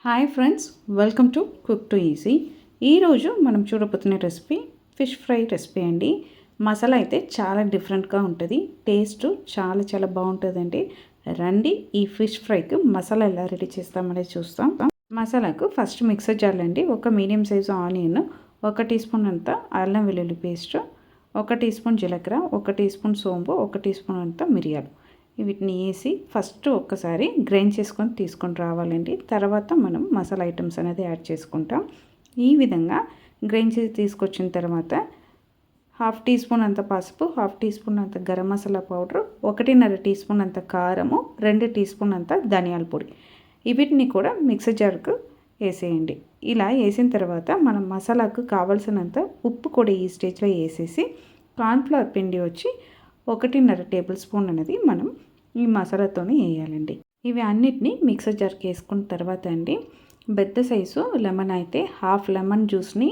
Hi friends, welcome to cook to easy. ఈరోజు మనం చూడబోతున్న recipe fish fry recipe అండి. మసాలా అయితే చాలా డిఫరెంట్గా ఉంటుంది, టేస్ట్ చాలా చాలా బాగుంటుందండి. రండి ఈ ఫిష్ ఫ్రైకి మసాలా ఎలా రెడీ చేస్తామనేది చూస్తాం. మసాలాకు ఫస్ట్ మిక్సర్ జార్లో అండి ఒక medium size onion, 1 teaspoon అంత అల్లం వెల్లుల్లి పేస్ట్, 1 టీ స్పూన్ జీలకర్ర, 1 టీ స్పూన్ సోంపు, 1 టీ స్పూన్ అంత మిరియాలు, వీటిని వేసి ఫస్ట్ ఒక్కసారి గ్రైండ్ చేసుకొని తీసుకొని రావాలండి. తర్వాత మనం మసాలా ఐటమ్స్ అనేది యాడ్ చేసుకుంటాం. ఈ విధంగా గ్రైండ్ చేసి తీసుకొచ్చిన తర్వాత 1/2 టీ స్పూన్ అంత పసుపు, 1/2 టీ స్పూన్ అంత garam masala powder, 1.5 teaspoon అంత కారము, 2 టీ స్పూన్ అంత ధనియాల పొడి, వీటిని కూడా మిక్సర్ జార్కు వేసేయండి. ఇలా వేసిన తర్వాత మనం మసాలాకు కావాల్సినంత ఉప్పు కూడా ఈ స్టేజ్లో వేసేసి కార్న్ఫ్లవర్ పిండి వచ్చి 1.5 టేబుల్ స్పూన్ అనేది మనం ఈ మసాలాతోనే వేయాలండి. ఇవి అన్నిటినీ మిక్సర్ జార్కి వేసుకున్న తర్వాత అండి, పెద్ద సైజు లెమన్ అయితే 1/2 లెమన్ జ్యూస్ని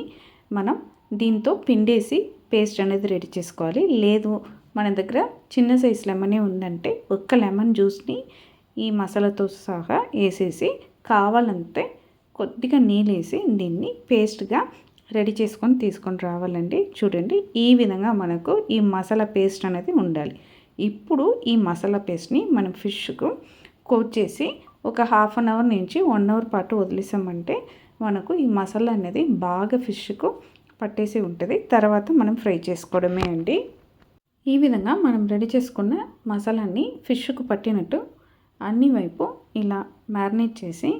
మనం దీంతో పిండేసి పేస్ట్ అనేది రెడీ చేసుకోవాలి. లేదు మన దగ్గర చిన్న సైజు లెమనే ఉందంటే 1 లెమన్ జ్యూస్ని ఈ మసాలాతో సహా వేసేసి కావాలంటే కొద్దిగా నీళ్ళు వేసి దీన్ని పేస్ట్గా రెడీ చేసుకొని తీసుకొని రావాలండి. చూడండి, ఈ విధంగా మనకు ఈ మసాలా పేస్ట్ అనేది ఉండాలి. ఇప్పుడు ఈ మసాలా పేస్ట్ని మనం ఫిష్కు కోట్ చేసి ఒక 1/2 అవర్ నుంచి 1 అవర్ పాటు వదిలేసామంటే మనకు ఈ మసాలా అనేది బాగా ఫిష్కు పట్టేసి ఉంటుంది. తర్వాత మనం ఫ్రై చేసుకోవడమే అండి. ఈ విధంగా మనం రెడీ చేసుకున్న మసాలాని ఫిష్కు పట్టినట్టు అన్ని వైపు ఇలా మ్యారినేట్ చేసి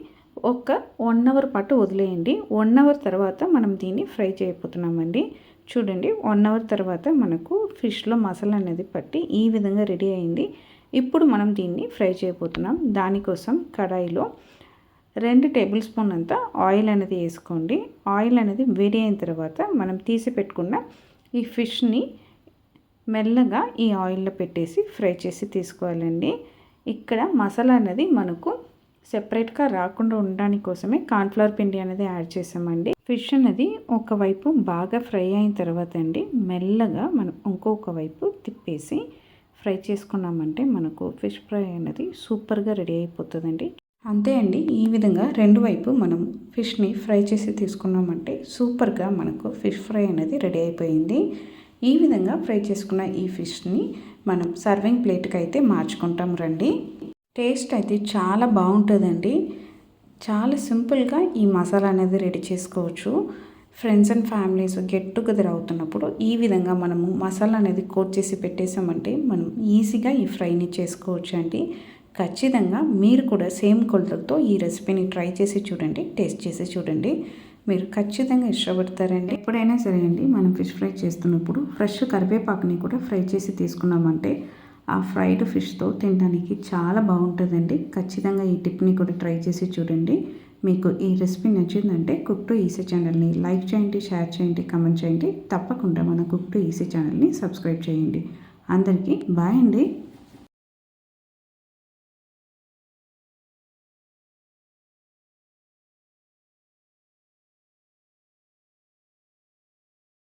ఒక 1 అవర్ పాటు వదిలేయండి. 1 అవర్ తర్వాత మనం దీన్ని ఫ్రై చేయబోతున్నామండి. చూడండి, 1 అవర్ తర్వాత మనకు ఫిష్లో మసాలా అనేది పట్టి ఈ విధంగా రెడీ అయింది. ఇప్పుడు మనం దీన్ని ఫ్రై చేయబోతున్నాం. దానికోసం కడాయిలో 2 టేబుల్ స్పూన్ అంత ఆయిల్ అనేది వేసుకోండి. ఆయిల్ అనేది వేడి అయిన తర్వాత మనం తీసి పెట్టుకున్న ఈ ఫిష్ని మెల్లగా ఈ ఆయిల్లో పెట్టేసి ఫ్రై చేసి తీసుకోవాలండి. ఇక్కడ మసాలా అనేది మనకు సెపరేట్గా రాకుండా ఉండడానికి కోసమే కార్న్ఫ్లవర్ పిండి అనేది యాడ్ చేసామండి. ఫిష్ అనేది ఒకవైపు బాగా ఫ్రై అయిన తర్వాత అండి మెల్లగా మనం ఇంకొక వైపు తిప్పేసి ఫ్రై చేసుకున్నామంటే మనకు ఫిష్ ఫ్రై అనేది సూపర్గా రెడీ అయిపోతుందండి. అంతే అండి, ఈ విధంగా 2 వైపు మనం ఫిష్ని ఫ్రై చేసి తీసుకున్నామంటే సూపర్గా మనకు ఫిష్ ఫ్రై అనేది రెడీ అయిపోయింది. ఈ విధంగా ఫ్రై చేసుకున్న ఈ ఫిష్ని మనం సర్వింగ్ ప్లేట్కి అయితే మార్చుకుంటాం రండి. టేస్ట్ అయితే చాలా బాగుంటుందండి. చాలా సింపుల్గా ఈ మసాలా అనేది రెడీ చేసుకోవచ్చు. Friends and families get together అవుతున్నప్పుడు ఈ విధంగా మనము మసాలా అనేది కోట్ చేసి పెట్టేసామంటే మనం ఈజీగా ఈ ఫ్రైని చేసుకోవచ్చు అండి. ఖచ్చితంగా మీరు కూడా సేమ్ కొలతలతో ఈ రెసిపీని ట్రై చేసి చూడండి, టేస్ట్ చేసి చూడండి. మీరు ఖచ్చితంగా ఇష్టపడతారండి. ఎప్పుడైనా సరే అండి, మనం ఫిష్ ఫ్రై చేస్తున్నప్పుడు ఫ్రెష్ కరివేపాకుని కూడా ఫ్రై చేసి తీసుకున్నామంటే ఆ ఫ్రైడ్ ఫిష్తో తినడానికి చాలా బాగుంటుందండి. ఖచ్చితంగా ఈ టిప్ని కూడా ట్రై చేసి చూడండి. మీకు ఈ రెసిపీ నచ్చిందంటే కుక్ టు ఈజీ ఛానల్ని లైక్ చేయండి, షేర్ చేయండి, కామెంట్ చేయండి. తప్పకుండా మన కుక్ టు ఈజీ ఛానల్ని సబ్స్క్రైబ్ చేయండి. అందరికీ బాయ్ అండి.